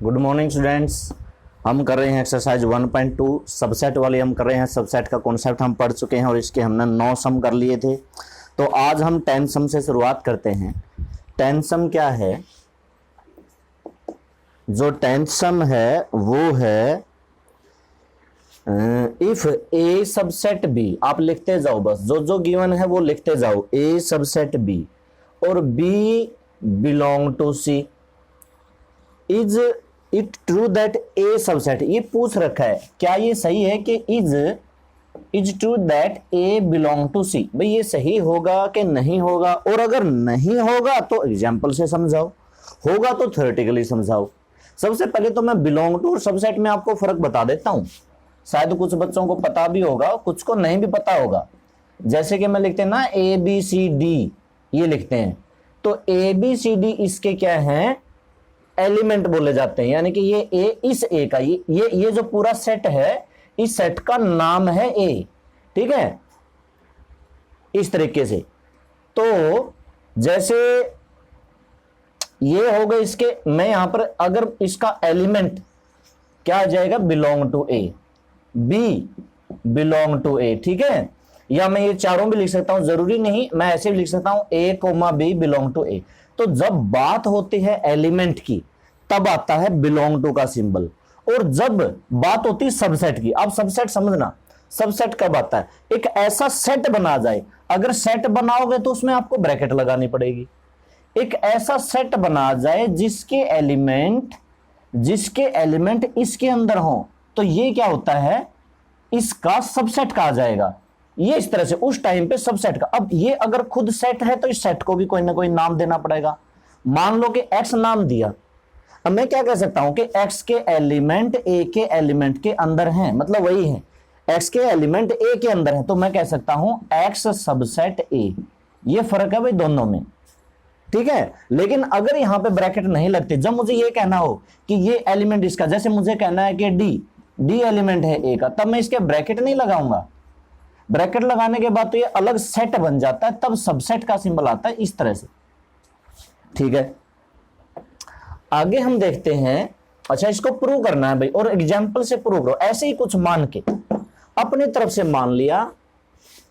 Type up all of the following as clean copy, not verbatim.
Good morning students. हम कर रहे हैं एक्सरसाइज 1.2 सबसेट वाली हम कर रहे हैं। सबसेट का कॉन्सेप्ट हम पढ़ चुके हैं और इसके हमने 9 सम कर लिए थे। तो आज हम 10 सम से शुरुआत करते हैं। 10 सम क्या है? जो 10 सम है वो है इफ ए सबसेट बी। आप लिखते जाओ, बस जो जो गिवन है वो लिखते जाओ। ए सबसेट बी और B belong to C, is it true that A subset. ये पूछ रखा है, क्या ये सही है कि is true that A belong to C. भाई ये सही होगा कि नहीं होगा? और अगर नहीं होगा तो एग्जाम्पल से समझाओ, होगा तो थ्योरेटिकली समझाओ। सबसे पहले तो मैं बिलोंग टू और सबसेट में आपको फर्क बता देता हूं। शायद कुछ बच्चों को पता भी होगा, कुछ को नहीं भी पता होगा। जैसे कि मैं लिखते हैं ना ए बी सी डी, ये लिखते हैं तो ए बी सी डी इसके क्या हैं? एलिमेंट बोले जाते हैं। यानी कि ये ए, इस ए का ये जो पूरा सेट है, इस सेट का नाम है ए। ठीक है, इस तरीके से। तो जैसे ये हो गए इसके, मैं यहां पर अगर इसका एलिमेंट क्या आ जाएगा? Belong to A, B belong to A. ठीक है, या मैं ये चारों भी लिख सकता हूं, जरूरी नहीं, मैं ऐसे भी लिख सकता हूं ए कोमा बी बिलोंग टू ए। तो जब बात होती है एलिमेंट की तब आता है बिलोंग टू का सिंबल, और जब बात होती है सबसेट की, आप सबसेट समझना, सबसेट कब आता है? एक ऐसा सेट बना जाए, अगर सेट बनाओगे तो उसमें आपको ब्रैकेट लगानी पड़ेगी। एक ऐसा सेट बना जाए जिसके एलिमेंट इसके अंदर हो, तो ये क्या होता है? इसका सबसेट कहा जाएगा। ये इस तरह से उस टाइम पे सबसेट का। अब ये अगर खुद सेट है तो इस सेट को भी कोई ना कोई नाम देना पड़ेगा। मान लो कि एक्स नाम दिया, अब मैं क्या कह सकता हूं कि एक्स के एलिमेंट ए के एलिमेंट के अंदर हैं, मतलब वही है, एक्स के एलिमेंट ए के अंदर है, तो मैं कह सकता हूं एक्स सबसेट ए। ये फर्क है भाई दोनों में। ठीक है, लेकिन अगर यहां पे ब्रैकेट नहीं लगते, जब मुझे ये कहना हो कि ये एलिमेंट इसका, जैसे मुझे कहना है कि डी एलिमेंट है ए का, तब मैं इसके ब्रैकेट नहीं लगाऊंगा। ब्रैकेट लगाने के बाद तो ये अलग सेट बन जाता है, तब सबसेट का सिंबल आता है इस तरह से। ठीक है, आगे हम देखते हैं। अच्छा, इसको प्रूव करना है भाई, और एग्जाम्पल से प्रूव करो। ऐसे ही कुछ मान के अपनी तरफ से मान लिया,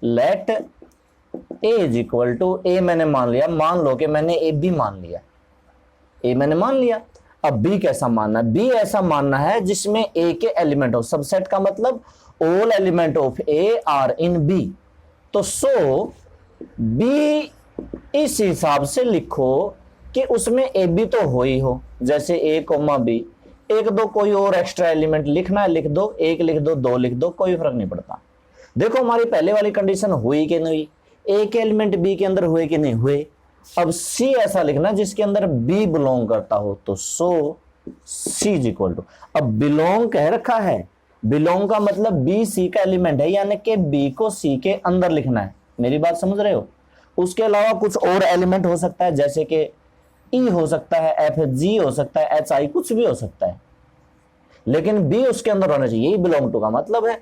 let A is equal to A, मैंने मान लिया, मान लो कि मैंने ए बी मान लिया, ए मैंने मान लिया। अब बी कैसा मानना है? बी ऐसा मानना है जिसमें ए के एलिमेंट हो। सबसेट का मतलब all element of A are in B. तो सो बी इस हिसाब से लिखो कि उसमें ए बी तो हो ही हो, जैसे ए कोमा बी। एक दो कोई और एक्स्ट्रा एलिमेंट लिखना है लिख दो, एक लिख दो, दो लिख दो, कोई फर्क नहीं पड़ता। देखो हमारी पहले वाली कंडीशन हुई कि नहीं, ए के एलिमेंट बी के अंदर हुए कि नहीं हुए। अब सी ऐसा लिखना जिसके अंदर बी बिलोंग करता हो, तो सो सी इज इक्वल टू, अब बिलोंग कह रखा है, बिलोंग का मतलब बी सी का एलिमेंट है, यानी कि बी को सी के अंदर लिखना है। मेरी बात समझ रहे हो? उसके अलावा कुछ और एलिमेंट हो सकता है, जैसे कि ई हो सकता है, एफ जी हो सकता है, एच आई, कुछ भी हो सकता है, लेकिन बी उसके अंदर होना चाहिए। यही बिलोंग टू का मतलब है।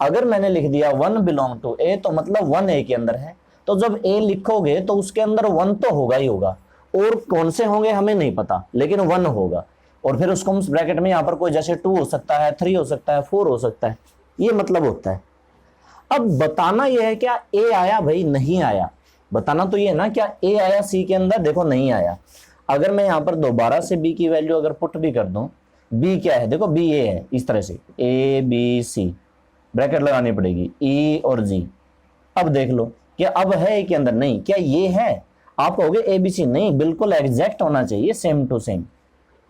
अगर मैंने लिख दिया वन बिलोंग टू ए, तो मतलब वन ए के अंदर है। तो जब ए लिखोगे तो उसके अंदर वन तो होगा ही होगा, और कौन से होंगे हमें नहीं पता, लेकिन वन होगा। और फिर उसको हम ब्रैकेट में यहां पर कोई जैसे 2 हो सकता है, 3 हो सकता है, 4 हो सकता है, ये मतलब होता है। अब बताना यह है क्या ए आया? भाई नहीं आया। बताना तो ये है ना, क्या ए आया सी के अंदर? देखो नहीं आया। अगर मैं यहां पर दोबारा से बी की वैल्यू अगर पुट भी कर दूं, बी क्या है? देखो बी ए है, इस तरह से ए बी सी, ब्रैकेट लगानी पड़ेगी, ई और जी। अब देख लो क्या अब है ए के अंदर? नहीं। क्या ये है? आप कहोगे ए बी सी, नहीं, बिल्कुल एग्जैक्ट होना चाहिए, सेम टू सेम,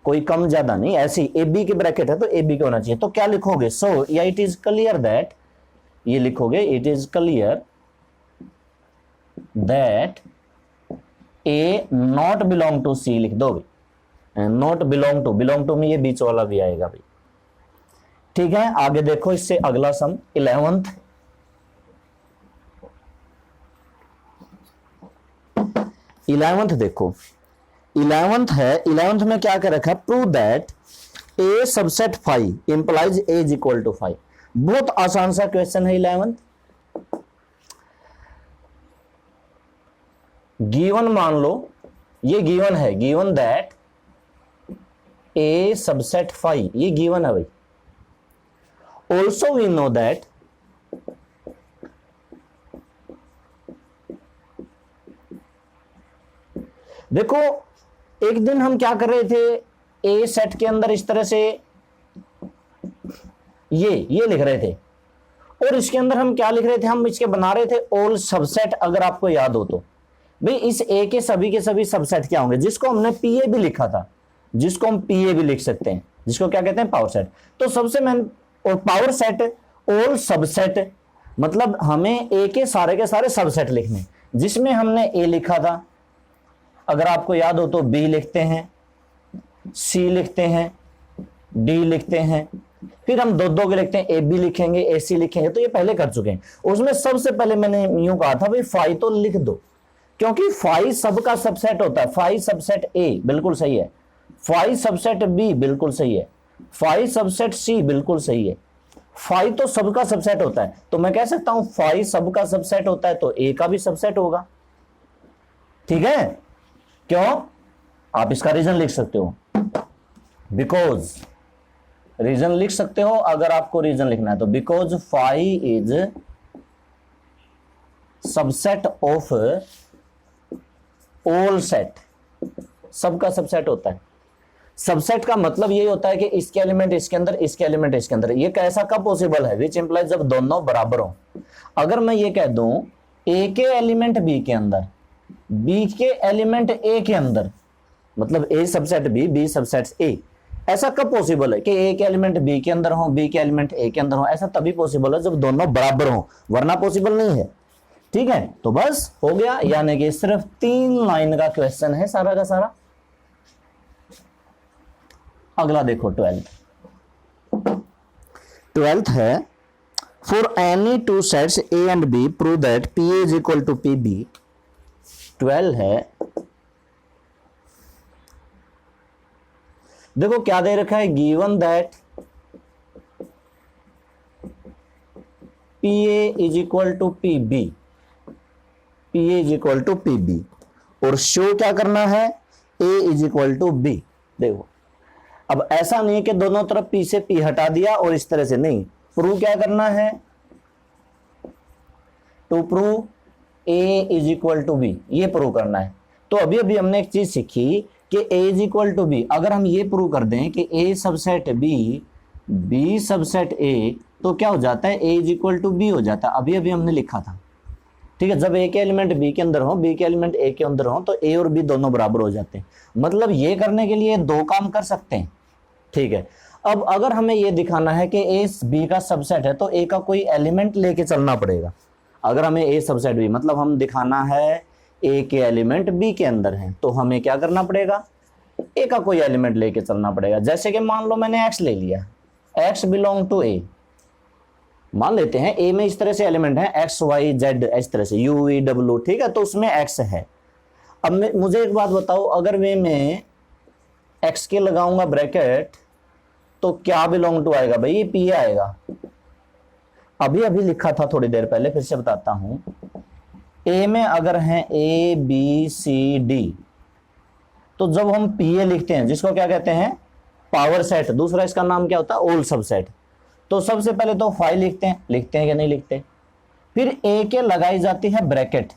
कोई कम ज्यादा नहीं। ऐसी ए बी के ब्रैकेट है तो ए बी के होना चाहिए। तो क्या लिखोगे? सो या इट इज क्लियर दैट, ये लिखोगे it is clear that A not belong to C, लिख दोगे। नॉट बिलोंग टू में ये बीच वाला भी आएगा भाई। ठीक है, आगे देखो इससे अगला सम 11th। देखो 11th है। 11th में क्या कर रखा है? Prove that A subset 5 implies A is equal to 5। बहुत आसान सा क्वेश्चन है 11th। गिवन मान लो, ये गिवन है, given that A subset phi, ये गिवन है भाई। ऑल्सो वी नो दैट देखो एक दिन हम क्या कर रहे थे, ए सेट के अंदर इस तरह से ये लिख रहे थे, और इसके अंदर हम क्या लिख रहे थे, हम इसके बना रहे थे ऑल सबसेट। अगर आपको याद हो तो भाई इस ए के सभी सबसेट क्या होंगे, जिसको हमने पीए भी लिखा था, जिसको हम पीए भी लिख सकते हैं, जिसको क्या कहते हैं, पावर सेट। तो सबसे मैन और पावर सेट ऑल सबसेट, मतलब हमें ए के सारे सबसेट लिखने, जिसमें हमने ए लिखा था, अगर आपको याद हो तो बी लिखते हैं, सी लिखते हैं, डी लिखते हैं, फिर हम दो के लिखते हैं, ए बी लिखेंगे, ए सी लिखेंगे। तो ये पहले कर चुके हैं। उसमें सबसे पहले मैंने यूं कहा था भाई फाई तो लिख दो, क्योंकि फाई सबका सबसेट होता है। फाई सबसेट ए बिल्कुल सही है, फाई सबसेट बी बिल्कुल सही है, फाई सबसेट सी बिल्कुल सही है। फाई तो सबका सबसेट होता है, तो मैं कह सकता हूं फाई सबका सबसेट होता है तो ए का भी सबसेट होगा। ठीक है, क्यों? आप इसका रीजन लिख सकते हो, बिकॉज रीजन लिख सकते हो अगर आपको रीजन लिखना है तो, because phi is subset of all set, सबका सबसेट होता है। सबसेट का मतलब यही होता है कि इसके एलिमेंट इसके अंदर, इसके एलिमेंट इसके अंदर। ये कैसा कब पॉसिबल है, विच इंप्लाइज जब दोनों बराबर हो। अगर मैं ये कह दूं ए के एलिमेंट बी के अंदर, बी के एलिमेंट ए के अंदर, मतलब ए सबसेट बी सबसेट ए, ऐसा कब पॉसिबल है कि ए के एलिमेंट बी के अंदर हो, बी के एलिमेंट ए के अंदर हो? ऐसा तभी पॉसिबल है जब दोनों बराबर हो, वरना पॉसिबल नहीं है। ठीक है, तो बस हो गया, यानी कि सिर्फ 3 लाइन का क्वेश्चन है सारा का सारा। अगला देखो 12th है, for any two sets A and B prove that P A is equal to P B. 12 है, देखो क्या दे रखा है, given that P A is equal to P B, P A is equal to P B, और show क्या करना है, A is equal to B. देखो अब ऐसा नहीं कि दोनों तरफ पी से पी हटा दिया और इस तरह से, नहीं, प्रूव क्या करना है, to prove A is equal to B, ये प्रूव करना है। तो अभी अभी हमने एक चीज सीखी कि A is equal to B, अगर हम ये प्रूव कर दें कि A subset B, B subset A, तो क्या हो जाता है, A is equal to B हो जाता है। अभी अभी हमने लिखा था। ठीक है, जब ए के एलिमेंट बी के अंदर हो, बी के एलिमेंट ए के अंदर हो, तो ए और बी दोनों बराबर हो जाते हैं। मतलब ये करने के लिए 2 काम कर सकते हैं। ठीक है, अब अगर हमें ये दिखाना है कि ए बी का सबसेट है तो ए का कोई एलिमेंट लेके चलना पड़ेगा। अगर हमें ए सबसेट बी, मतलब हम दिखाना है ए के एलिमेंट बी के अंदर हैं, तो हमें क्या करना पड़ेगा, ए का कोई एलिमेंट लेके चलना पड़ेगा। जैसे कि मान लो मैंने एक्स ले लिया, एक्स बिलोंग टू ए, मान लेते हैं ए में इस तरह से एलिमेंट है एक्स वाई जेड, इस तरह से यू वी डब्ल्यू। ठीक है, तो उसमें एक्स है। अब मुझे एक बात बताओ, अगर मैं एक्स के लगाऊंगा ब्रैकेट तो क्या बिलोंग टू आएगा भाई, ये पी आएगा। अभी अभी लिखा था थोड़ी देर पहले, फिर से बताता हूं। ए में अगर है ए बी सी डी, तो जब हम पी ए लिखते हैं, जिसको क्या कहते हैं, पावर सेट, दूसरा इसका नाम क्या होता है, ऑल सबसेट। तो सबसे पहले तो फाई लिखते हैं कि नहीं लिखते, फिर ए के लगाई जाती है ब्रैकेट।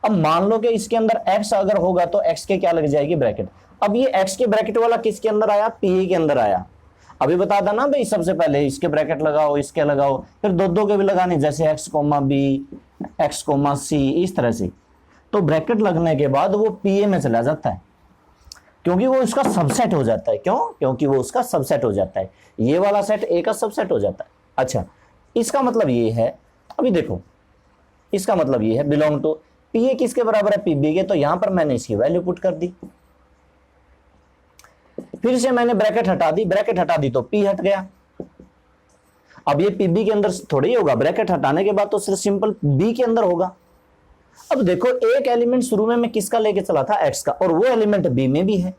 अब मान लो कि इसके अंदर एक्स अगर होगा तो एक्स के क्या लग जाएगी, ब्रैकेट। अब ये एक्स के ब्रैकेट वाला किसके अंदर आया, पी के अंदर आया। अभी बता था ना भाई, सबसे पहले इसके ब्रैकेट लगाओ, इसके लगाओ, फिर दो के भी लगाने, जैसे x comma B, x comma C, इस तरह से। तो ब्रैकेट लगने के बाद वो पी ए में चला जाता है, क्योंकि वो उसका सबसेट हो जाता है। क्यों? क्योंकि वो उसका सबसेट हो जाता है। ये वाला सेट ए का सबसेट हो जाता है। अच्छा, इसका मतलब ये है, अभी देखो, इसका मतलब ये है बिलोंग टू पी ए किसके बराबर है, पी बी के। तो यहां पर मैंने इसकी वैल्यू पुट कर दी, फिर से मैंने ब्रैकेट हटा दी तो पी हट गया। अब ये पी बी के अंदर थोड़ी होगा, ब्रैकेट हटाने के बाद तो सिर्फ सिंपल बी के अंदर होगा। अब देखो, एक एलिमेंट शुरू में मैं किसका लेके चला था, एक्स का, और वो एलिमेंट बी में भी है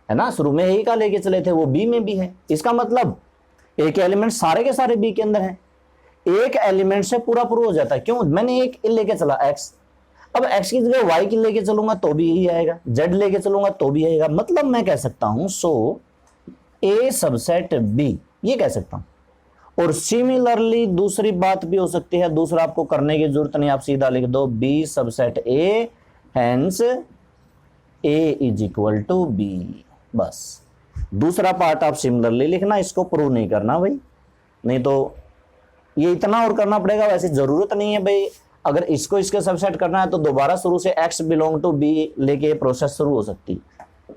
ना, शुरू में ए का लेके चले थे, वो बी में भी है। इसका मतलब एक एलिमेंट सारे के सारे बी के अंदर है। एक एलिमेंट से पूरा प्रूव हो जाता है। क्यों? मैंने एक लेके चला एक्स, अब x की जगह y की लेके चलूंगा तो भी यही आएगा, z लेके चलूंगा तो भी आएगा। मतलब मैं कह सकता हूं सो a सबसेट b, ये कह सकता हूं। और सिमिलरली दूसरी बात भी हो सकती है, दूसरा आपको करने की जरूरत नहीं, आप सीधा लिख दो b subset a, hence a is equal to b। बस दूसरा पार्ट आप सिमिलरली लिखना, इसको प्रूव नहीं करना भाई, नहीं तो ये इतना और करना पड़ेगा। वैसे जरूरत नहीं है भाई, अगर इसको इसके सबसेट करना है तो दोबारा शुरू से x बिलोंग टू b लेके प्रोसेस शुरू हो सकती है।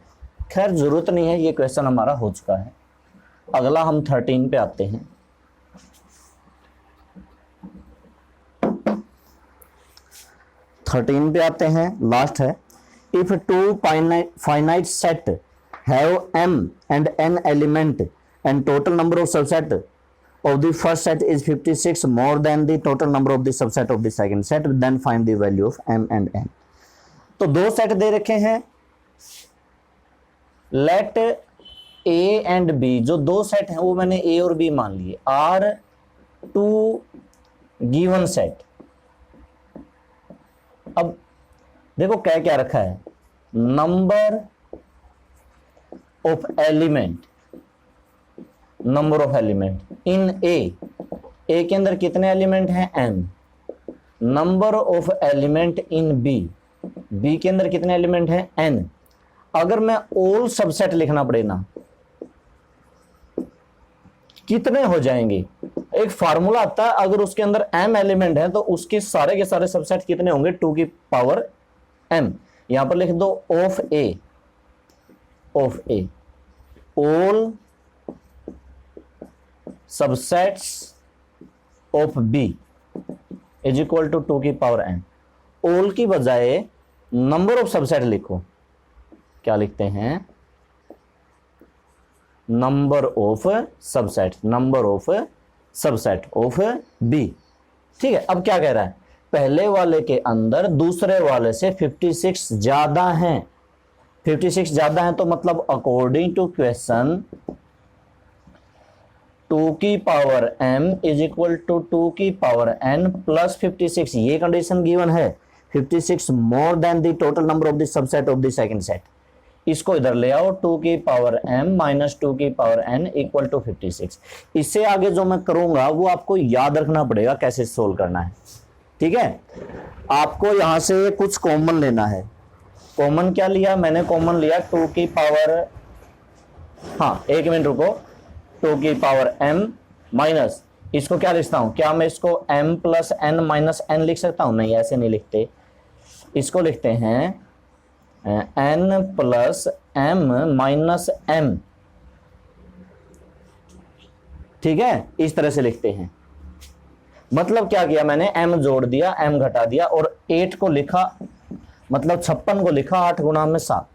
खैर जरूरत नहीं है, ये क्वेश्चन हमारा हो चुका है। अगला हम 13 पे आते हैं। 13 पे आते हैं, लास्ट है। If two finite set have m and n element and total number of subset of the first set is 56 more than the total number of the subset of the second set, then find the value of m and n। तो दो set दे रखे हैं, late a and b, जो दो set हैं वो मैंने a और b मान लिए, आर टू गिवन सेट। अब देखो क्या क्या रखा है, number of element, number of element in A के अंदर कितने एलिमेंट हैं m, number of element in B के अंदर कितने एलिमेंट हैं n। अगर मैं ऑल सबसेट लिखना पड़े ना, कितने हो जाएंगे, एक फार्मूला आता है, अगर उसके अंदर m एलिमेंट है तो उसके सारे के सारे सबसेट कितने होंगे, 2 की पावर m। यहां पर लिख दो of A all subsets of B is equal to 2 की पावर n। ऑल की बजाय नंबर ऑफ सबसेट लिखो, क्या लिखते हैं, number of subset, number of subset of B. ठीक है, अब क्या कह रहा है, पहले वाले के अंदर दूसरे वाले से 56 ज्यादा हैं, 56 ज्यादा हैं तो मतलब अकॉर्डिंग टू क्वेश्चन 2 की power m is equal to 2 की पावर n प्लस 56, ये कंडीशन गिवन है, 56 more than the total number of the subset of the second set. इसको इधर ले आओ, 2 की पावर m माइनस 2 की पावर n इक्वल टू 56। इससे आगे जो मैं करूंगा वो आपको याद रखना पड़ेगा कैसे सोल्व करना है। ठीक है, आपको यहां से कुछ कॉमन लेना है। कॉमन क्या लिया मैंने, कॉमन लिया 2 की पावर, हाँ एक मिनट रुको, 2 की पावर m माइनस, इसको क्या लिखता हूं, क्या मैं इसको m plus n minus n लिख सकता हूं, नहीं ऐसे नहीं लिखते, इसको लिखते हैं n plus m minus m। ठीक है, इस तरह से लिखते हैं। मतलब क्या किया मैंने, m जोड़ दिया, m घटा दिया और 8 को लिखा, मतलब 56 को लिखा 8 गुना में 7।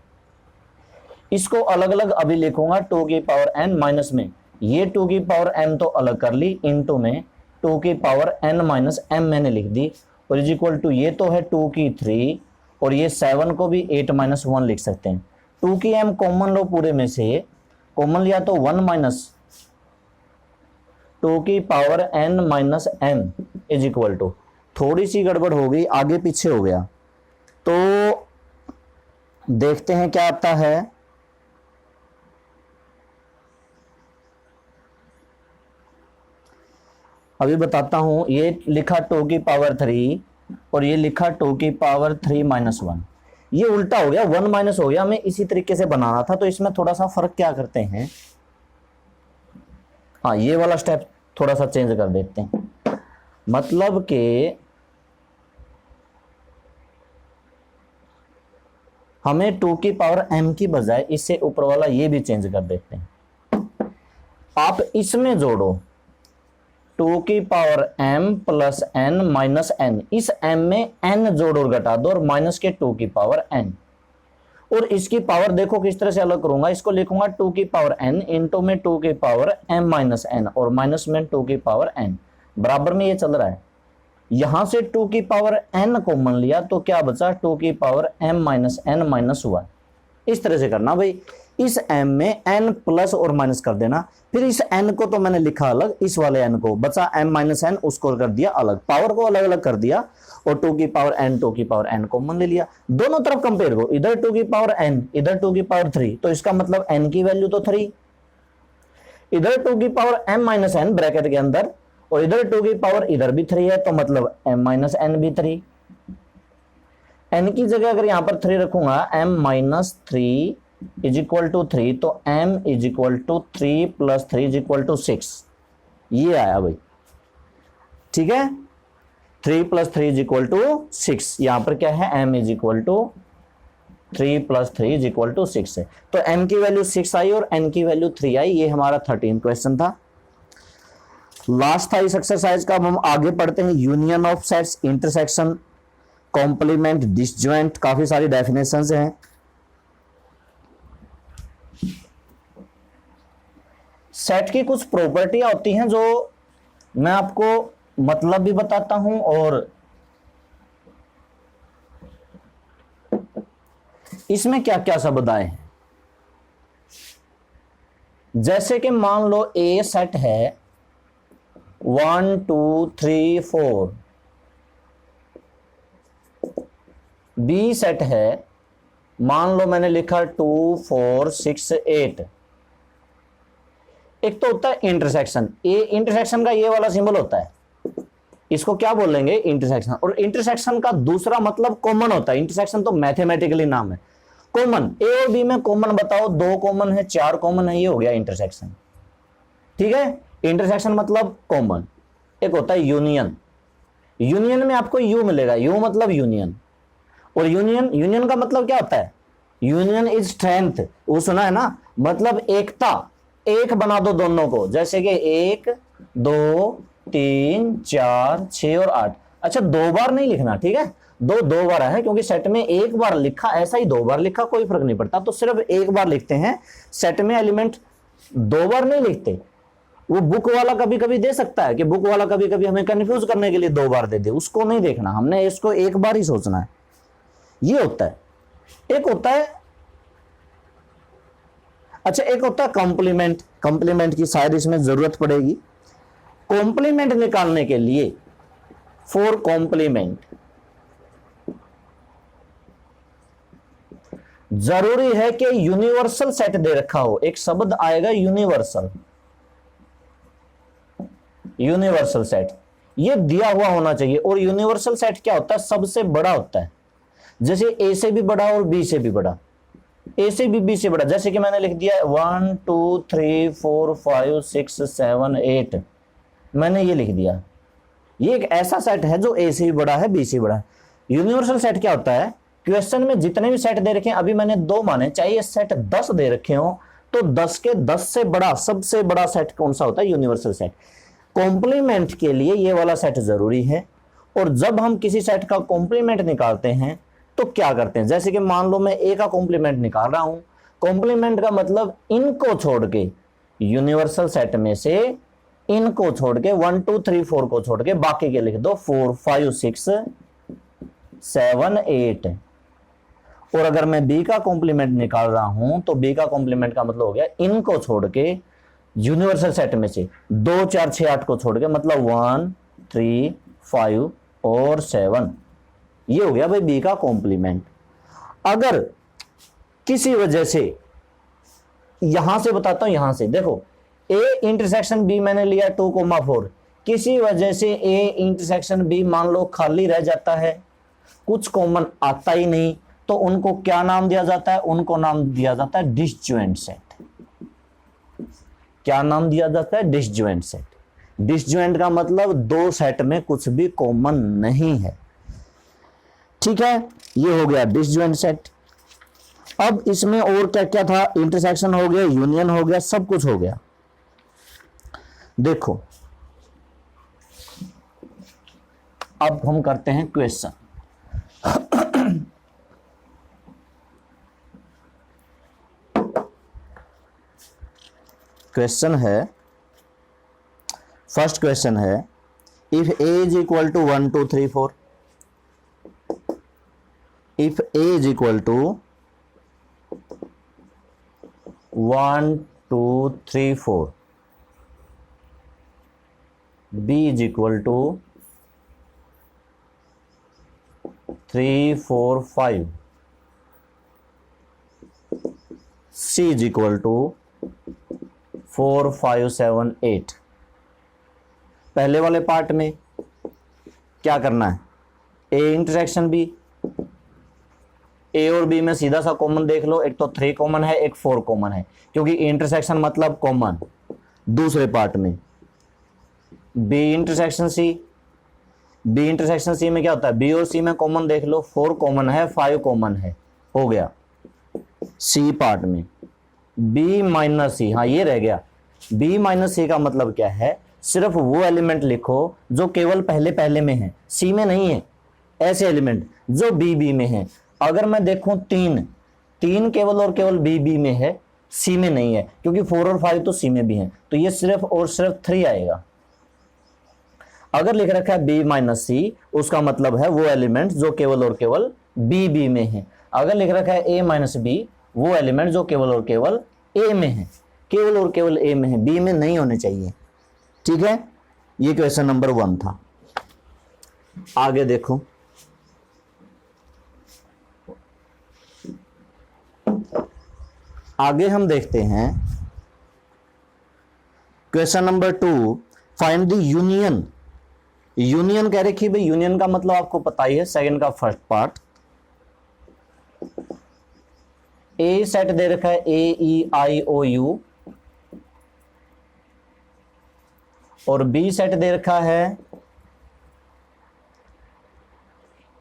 इसको अलग अलग अभी लिखूंगा 2 की पावर n माइनस में, ये 2 की पावर m तो अलग कर ली, इनटू में 2 की पावर n माइनस m मैंने लिख दी, और इज इक्वल टू ये तो है 2 की 3, और ये 7 को भी 8 माइनस 1 लिख सकते हैं। 2 की m कॉमन लो, पूरे में से कॉमन लिया तो 1 माइनस 2 की power n minus m is equal to, थोड़ी सी गड़बड़ हो गई, आगे पीछे हो गया, तो देखते हैं क्या आता है। अभी बताता हूं, ये लिखा 2 की पावर 3 और ये लिखा 2 की पावर 3 माइनस 1, ये उल्टा हो गया, 1 माइनस हो गया। मैं इसी तरीके से बनाना था, तो इसमें थोड़ा सा फर्क क्या करते हैं, हाँ ये वाला स्टेप थोड़ा सा चेंज कर देते हैं, मतलब कि हमें 2 की पावर m की बजाय इससे ऊपर वाला ये भी चेंज कर देते हैं। आप इसमें जोड़ो 2 की power m plus n minus n, इस m में n जोड़ और घटा दो और माइनस के 2 की पावर n, और इसकी पावर देखो किस तरह से अलग करूंगा, इसको लिखूंगा 2 की पावर n इंटू में 2 की पावर m माइनस n और माइनस में 2 की पावर n, बराबर में ये चल रहा है। यहां से 2 की पावर n कॉमन लिया तो क्या बचा, 2 की power m minus n minus 1। इस तरह से करना भाई, इस m में n प्लस और माइनस कर देना, फिर इस n को तो मैंने लिखा अलग, इस वाले n को बचा m माइनस n, उसको कर दिया अलग, पावर को अलग अलग कर दिया और 2 की पावर n कॉमन ले लिया। दोनों तरफ कंपेयर करो, इधर 2 की पावर n, इधर 2 की पावर 3, तो इसका मतलब n की वैल्यू तो 3, इधर 2 की power m minus n bracket के अंदर, और इधर 2 की पावर इधर भी 3 है, तो मतलब m माइनस n भी 3। n की जगह अगर यहां पर 3 रखूंगा, m minus 3 is equal to 3, तो m is equal to 3 plus 3 is equal to 6, ये आया भाई, ठीक है। 3 प्लस 3 इज इक्वल टू 6, यहां पर क्या है, m is equal to 3 plus 3 is equal to 6 है, तो m की वैल्यू 6 आई और n की वैल्यू 3 आई। ये हमारा 13 क्वेश्चन था, लास्ट था इस एक्सरसाइज का। अब हम आगे पढ़ते हैं, union of sets, intersection, complement, disjoint, काफी सारी डेफिनेशंस हैं। सेट की कुछ प्रॉपर्टियां होती हैं जो मैं आपको मतलब भी बताता हूं और इसमें क्या क्या शब्द आए हैं। जैसे कि मान लो ए सेट है 1 2 3 4, बी सेट है, मान लो मैंने लिखा 2 4 6 8। एक तो होता है इंटरसेक्शन, ए इंटरसेक्शन का ये वाला सिंबल होता है, इसको क्या बोलेंगे, इंटरसेक्शन। और इंटरसेक्शन का दूसरा मतलब कॉमन होता है, इंटरसेक्शन तो मैथमेटिकली नाम है कॉमन। ए और बी में कॉमन बताओ, 2 कॉमन है, 4 कॉमन है, ये हो गया इंटरसेक्शन, ठीक है। इंटरसेक्शन मतलब कॉमन। एक होता है यूनियन, यूनियन में आपको यू मिलेगा, यू मतलब यूनियन। और यूनियन का मतलब क्या होता है, यूनियन इज स्ट्रेंथ, वो सुना है ना, मतलब एकता, एक बना दो दोनों को, जैसे कि 1 2 3 4 6 और 8। अच्छा 2 बार नहीं लिखना, ठीक है, दो बार है, क्योंकि सेट में एक बार लिखा ऐसा ही 2 बार लिखा कोई फर्क नहीं पड़ता, तो सिर्फ एक बार लिखते हैं। सेट में एलिमेंट 2 बार नहीं लिखते। वो बुक वाला कभी कभी दे सकता है कि बुक वाला कभी कभी हमें कंफ्यूज करने के लिए 2 बार दे दे, उसको नहीं देखना, हमने इसको एक बार ही सोचना है, ये होता है। एक होता है, अच्छा एक होता है कॉम्प्लीमेंट, कॉम्प्लीमेंट की शायद इसमें जरूरत पड़ेगी। कॉम्प्लीमेंट निकालने के लिए, फॉर कॉम्प्लीमेंट जरूरी है कि यूनिवर्सल सेट दे रखा हो, एक शब्द आएगा यूनिवर्सल, यूनिवर्सल सेट ये दिया हुआ होना चाहिए। और यूनिवर्सल सेट क्या होता है, सबसे बड़ा होता है, जैसे ए से भी बड़ा और बी से भी बड़ा, ए से बी से बड़ा। जैसे कि मैंने लिख दिया 1 2 3 4 5 6 7 8, मैंने ये लिख दिया, ये एक ऐसा सेट है जो ए से भी बड़ा है, बी से बड़ा है। यूनिवर्सल सेट क्या होता है, क्वेश्चन में जितने भी सेट दे रखे हैं, अभी मैंने 2 माने, चाहिए सेट 10 दे रखे हो, तो 10 के 10 से बड़ा, सबसे बड़ा सेट कौन सा होता है, यूनिवर्सल सेट। कॉम्प्लीमेंट के लिए ये वाला सेट जरूरी है। और जब हम किसी सेट का कॉम्प्लीमेंट निकालते हैं तो क्या करते हैं, जैसे कि मान लो मैं ए का कॉम्प्लीमेंट निकाल रहा हूं, कॉम्प्लीमेंट का मतलब इनको छोड़ के, यूनिवर्सल सेट में से इनको छोड़ के 1 2 3 4 को छोड़ के बाकी के लिख दो, 4 5 6 7 8। और अगर मैं बी का कॉम्प्लीमेंट निकाल रहा हूं तो बी का कॉम्प्लीमेंट का मतलब हो गया इनको छोड़ के, यूनिवर्सल सेट में से 2 4 6 8 को छोड़ के, मतलब 1 3 5 और 7, ये हो गया भाई बी का कॉम्प्लीमेंट। अगर किसी वजह से, यहां से बताता हूं, यहां से देखो, ए इंटरसेक्शन बी मैंने लिया 2,4, किसी वजह से ए इंटरसेक्शन बी मान लो खाली रह जाता है, कुछ कॉमन आता ही नहीं, तो उनको क्या नाम दिया जाता है, उनको नाम दिया जाता है डिसजॉइंट सेट। क्या नाम दिया जाता है, डिसजॉइंट सेट। डिसजॉइंट का मतलब 2 सेट में कुछ भी कॉमन नहीं है, ठीक है, ये हो गया डिसजॉइंट सेट। अब इसमें और क्या क्या था, इंटरसेक्शन हो गया, यूनियन हो गया, सब कुछ हो गया। देखो अब हम करते हैं क्वेश्चन। क्वेश्चन है, फर्स्ट क्वेश्चन है, if A is equal to 1 2 3 4, if a is equal to 1 2 3 4, B is equal to 3 4 5, C is equal to 4 5 7 8। पहले वाले पार्ट में क्या करना है, ए इंटरसेक्शन बी, ए और बी में सीधा सा कॉमन देख लो, एक तो 3 कॉमन है, एक 4 कॉमन है, क्योंकि इंटरसेक्शन मतलब कॉमन। दूसरे पार्ट में B intersection C, B intersection C में क्या होता है, बी और सी में कॉमन देख लो, 4 कॉमन है, 5 कॉमन है, हो गया। सी पार्ट में बी माइनस सी, हाँ ये रह गया। बी माइनस सी का मतलब क्या है, सिर्फ वो एलिमेंट लिखो जो केवल पहले पहले में है, सी में नहीं है, ऐसे एलिमेंट जो बी में है। अगर मैं देखूं 3 केवल और केवल बी में है, सी में नहीं है, क्योंकि 4 और 5 तो सी में भी है, तो ये सिर्फ और सिर्फ 3 आएगा। अगर लिख रखा है बी माइनस सी, उसका मतलब है वो एलिमेंट जो केवल और केवल बी में है। अगर लिख रखा है ए माइनस बी, वो एलिमेंट जो केवल और केवल ए में है, केवल और केवल ए में है, बी में नहीं होने चाहिए। ठीक है, ये क्वेश्चन नंबर 1 था। आगे देखो, आगे हम देखते हैं question number 2, find the union. Union कह रखी भाई, यूनियन का मतलब आपको पता ही है, सेकंड का फर्स्ट पार्ट। ए सेट दे रखा है ए ई आई ओ यू, और बी सेट दे रखा है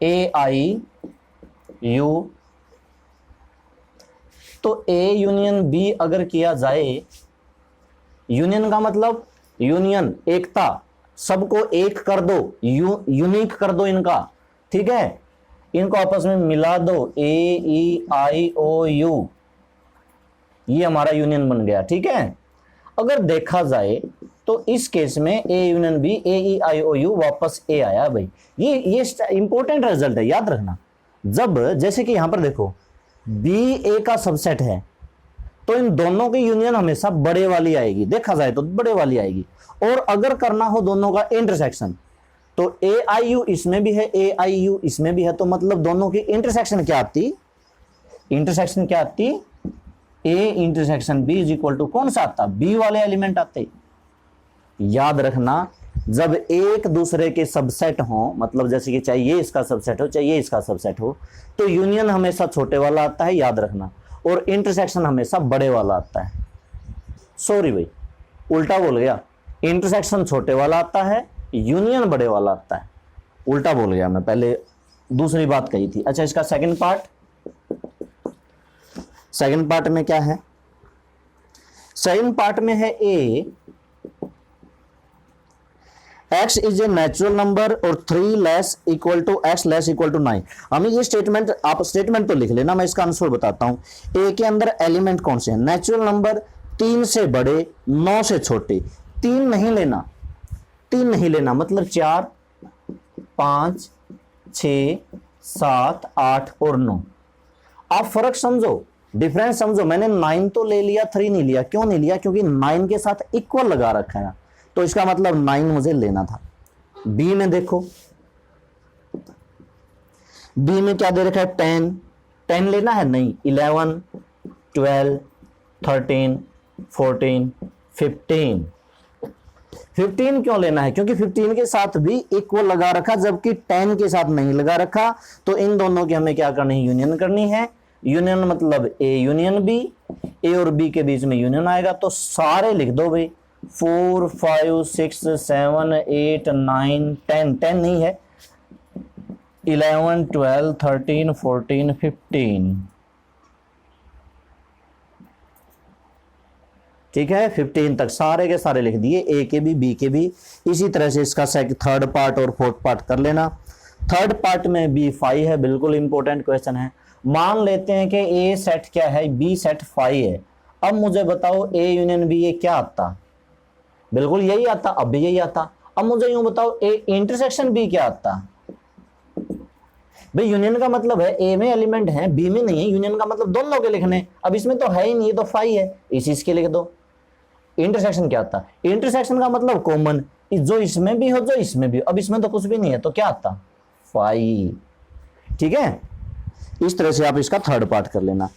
ए आई यू। तो ए यूनियन बी अगर किया जाए, यूनियन का मतलब यूनियन, एकता, सबको एक कर दो, यूनिक कर दो इनका, ठीक है, इनको आपस में मिला दो, ए ई आई ओ यू, ये हमारा यूनियन बन गया। ठीक है, अगर देखा जाए तो इस केस में A union B, A E I O U, वापस ए आया भाई। ये इंपॉर्टेंट रिजल्ट है, याद रखना। जब जैसे कि यहां पर देखो बी ए का सबसेट है, तो इन दोनों की यूनियन हमेशा बड़े वाली आएगी, देखा जाए तो बड़े वाली आएगी। और अगर करना हो दोनों का इंटरसेक्शन, तो ए आई यू इसमें भी है, ए आई यू इसमें भी है, तो मतलब दोनों की इंटरसेक्शन क्या आती, इंटरसेक्शन क्या आती, A intersection B is equal to कौन सा आता, बी वाले एलिमेंट आते। याद रखना, जब एक दूसरे के सबसेट हो, मतलब जैसे कि चाहे ये इसका सबसेट हो, चाहे ये इसका सबसेट हो, तो यूनियन हमेशा छोटे वाला आता है, याद रखना, और इंटरसेक्शन हमेशा बड़े वाला आता है। सॉरी भाई, उल्टा बोल गया, इंटरसेक्शन छोटे वाला आता है, यूनियन बड़े वाला आता है, उल्टा बोल गया मैं, पहले दूसरी बात कही थी। अच्छा, इसका सेकंड पार्ट, सेकंड पार्ट में क्या है, सेकंड पार्ट में है A x is a natural number और 3 less equal to x less equal to 9। हमें ये स्टेटमेंट, आप स्टेटमेंट तो लिख लेना, मैं इसका आंसर बताता हूं। ए के अंदर एलिमेंट कौन से हैं, नेचुरल नंबर 3 से बड़े 9 से छोटे। 3 नहीं लेना, 3 नहीं लेना, मतलब 4 5 6 7 8 और 9। आप फर्क समझो, डिफरेंस समझो। मैंने 9 तो ले लिया, 3 नहीं लिया। क्यों नहीं लिया, क्योंकि 9 के साथ इक्वल लगा रखा है, तो इसका मतलब 9 मुझे लेना था। बी में देखो, बी में क्या दे रखा है, 10 लेना है, नहीं, 11 12 13 14 15 क्यों लेना है, क्योंकि 15 के साथ भी इक्वल लगा रखा, जबकि 10 के साथ नहीं लगा रखा। तो इन दोनों की हमें क्या करनी है, यूनियन करनी है। यूनियन मतलब ए यूनियन बी, ए और बी के बीच में यूनियन आएगा, तो सारे लिख दो भाई, 4 5 6 7 8 9 10 नहीं है, 11 12 13 14 15, ठीक है, 15 तक सारे के सारे लिख दिए, ए के भी बी के भी। इसी तरह से इसका थर्ड पार्ट और फोर्थ पार्ट कर लेना। थर्ड पार्ट में बी 5 है, बिल्कुल इंपॉर्टेंट क्वेश्चन है। मान लेते हैं कि ए सेट क्या है, बी सेट 5 है। अब मुझे बताओ ए यूनियन बी, ये क्या आता, बिल्कुल यही आता, अब भी यही आता। अब मुझे यूं बताओ ए इंटरसेक्शन बी क्या आता, भाई यूनियन का मतलब है ए में एलिमेंट है बी में नहीं है, यूनियन का मतलब दोनों के लिखने। अब इसमें तो है ही नहीं, ये तो फाई है, इसी के लिख दो। इंटरसेक्शन क्या आता? इंटरसेक्शन का मतलब कॉमन, जो इसमें भी हो जो इसमें भी हो। अब इसमें तो कुछ भी नहीं है तो क्या आता? फाई। ठीक है, इस तरह से आप इसका थर्ड पार्ट कर लेना।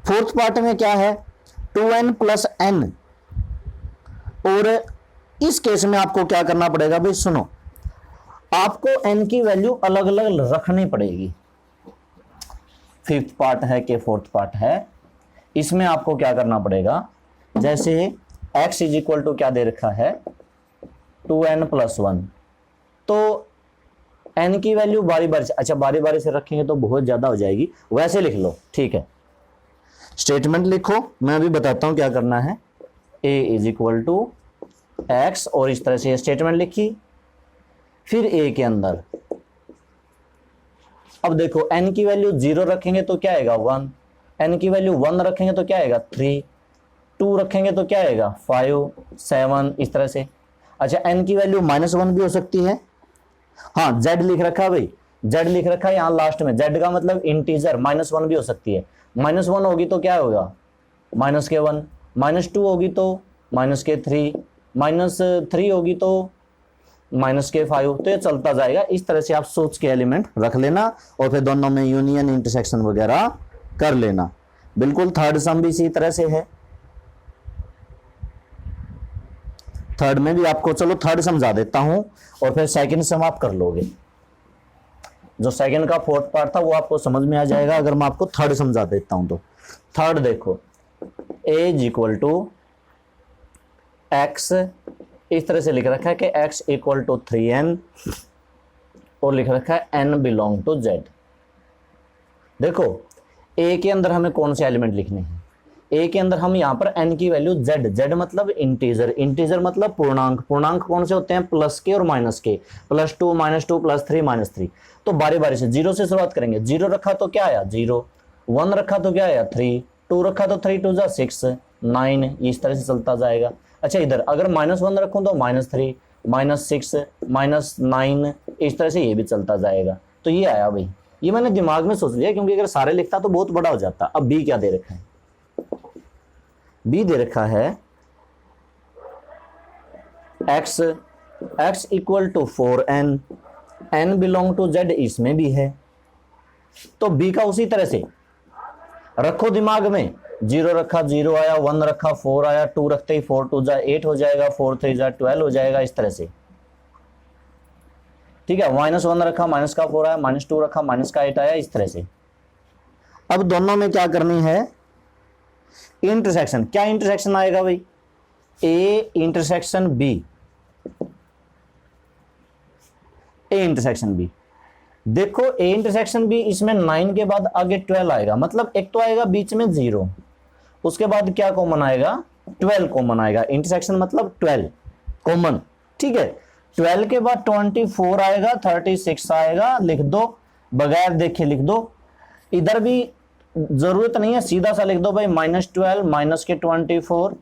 फोर्थ पार्ट में क्या है? 2n + n। और इस केस में आपको क्या करना पड़ेगा भाई? सुनो, आपको n की वैल्यू अलग अलग रखनी पड़ेगी। फिफ्थ पार्ट है कि फोर्थ पार्ट है, इसमें आपको क्या करना पड़ेगा? जैसे x = क्या दे रखा है? 2n + 1। तो n की वैल्यू बारी बारी से, अच्छा बारी बारी से रखेंगे तो बहुत ज्यादा हो जाएगी, वैसे लिख लो। ठीक है, स्टेटमेंट लिखो, मैं अभी बताता हूं क्या करना है। a = x, और इस तरह से स्टेटमेंट लिखी। फिर a के अंदर अब देखो n की वैल्यू 0 रखेंगे तो क्या आएगा? 1। n की वैल्यू 1 रखेंगे तो क्या आएगा? 3। 2 रखेंगे तो क्या आएगा? 5, 7, इस तरह से। अच्छा, n की वैल्यू -1 भी हो सकती है। हाँ, z लिख रखा है भाई, z लिख रखा है यहाँ लास्ट में। z का मतलब इंटीजर, -1 भी हो सकती है। -1 होगी तो क्या होगा? -1। -2 होगी तो -3। -3 होगी तो -5। तो ये चलता जाएगा। इस तरह से आप सोच के एलिमेंट रख लेना और फिर दोनों में यूनियन इंटरसेक्शन वगैरह कर लेना। बिल्कुल थर्ड सम भी इसी तरह से है। थर्ड में भी आपको, चलो थर्ड समझा देता हूं और फिर सेकंड सम आप कर लोगे। जो सेकंड का फोर्थ पार्ट था वो आपको समझ में आ जाएगा अगर मैं आपको थर्ड समझा देता हूं तो। थर्ड देखो, a = x, इस तरह से लिख रखा है कि x = 3n, और लिख रखा है n belong to z। देखो a के अंदर हमें कौन से एलिमेंट लिखने हैं? a के अंदर हम यहां पर n की वैल्यू z मतलब इंटीजर, इंटीजर मतलब पूर्णांक। पूर्णांक कौन से होते हैं? प्लस के और माइनस के। +2, -2, +3, -3। तो बारी बारी से 0 से शुरुआत करेंगे। 0 रखा तो क्या आया? 0। 1 रखा तो क्या आया? 3। 2 रखा तो 3 2 6, 9। इस तरह से चलता जाएगा। अच्छा, इधर अगर -1 रखूं तो -3, -6, -9, इस तरह से ये भी चलता जाएगा। तो ये आया भाई, ये मैंने दिमाग में सोच लिया क्योंकि अगर सारे लिखता तो बहुत बड़ा हो जाता। अब b क्या दे रखा है? b दे रखा है x = 4n, n belong to z, इसमें भी है। तो b का उसी तरह से रखो दिमाग में। 0 रखा 0 आया, 1 रखा 4 आया, 2 रखते ही 4 2 जा 8 हो जाएगा, 4 3 जा 12 हो जाएगा, इस तरह से। ठीक है, -1 रखा, -4 आया, -2 रखा, -8 आया, इस तरह से। अब दोनों में क्या करनी है? इंटरसेक्शन। क्या इंटरसेक्शन आएगा भाई? a intersection b, a intersection b। देखो a इंटरसेक्शन b, इसमें 9 के बाद आगे 12 आएगा, मतलब एक तो आएगा बीच में 0, उसके बाद क्या कॉमन आएगा? 12 कॉमन आएगा। इंटरसेक्शन मतलब 12 कॉमन। ठीक है, 12 के बाद 24 आएगा, 36 आएगा, लिख दो, बगैर देखे लिख दो। इधर भी जरूरत नहीं है, सीधा सा लिख दो भाई, -12 -24।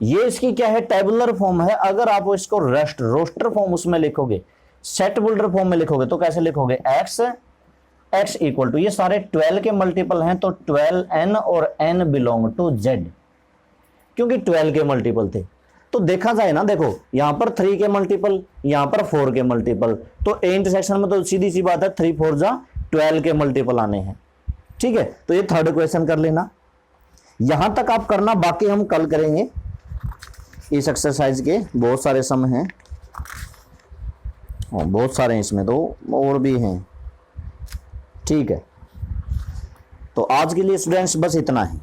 ये इसकी क्या है? टेबुलर फॉर्म है। अगर आप इसको रोस्टर फॉर्म उसमें लिखोगे, सेट बुल्डर फॉर्म में लिखोगे तो कैसे लिखोगे? x = ये सारे 12 के मल्टीपल हैं तो 12n और n बिलोंग टू z, क्योंकि 12 के मल्टीपल थे। तो देखा जाए ना, देखो यहां पर 3 के मल्टीपल, यहां पर 4 के मल्टीपल, तो a इंटरसेक्शन में तो सीधी सी बात है 3 4 जा 12 के मल्टीपल आने हैं। ठीक है, तो ये थर्ड क्वेश्चन कर लेना। यहां तक आप करना, बाकी हम कल करेंगे। इस एक्सरसाइज के बहुत सारे सम हैं, बहुत सारे हैं इसमें तो, और भी हैं। ठीक है, तो आज के लिए स्टूडेंट्स बस इतना है।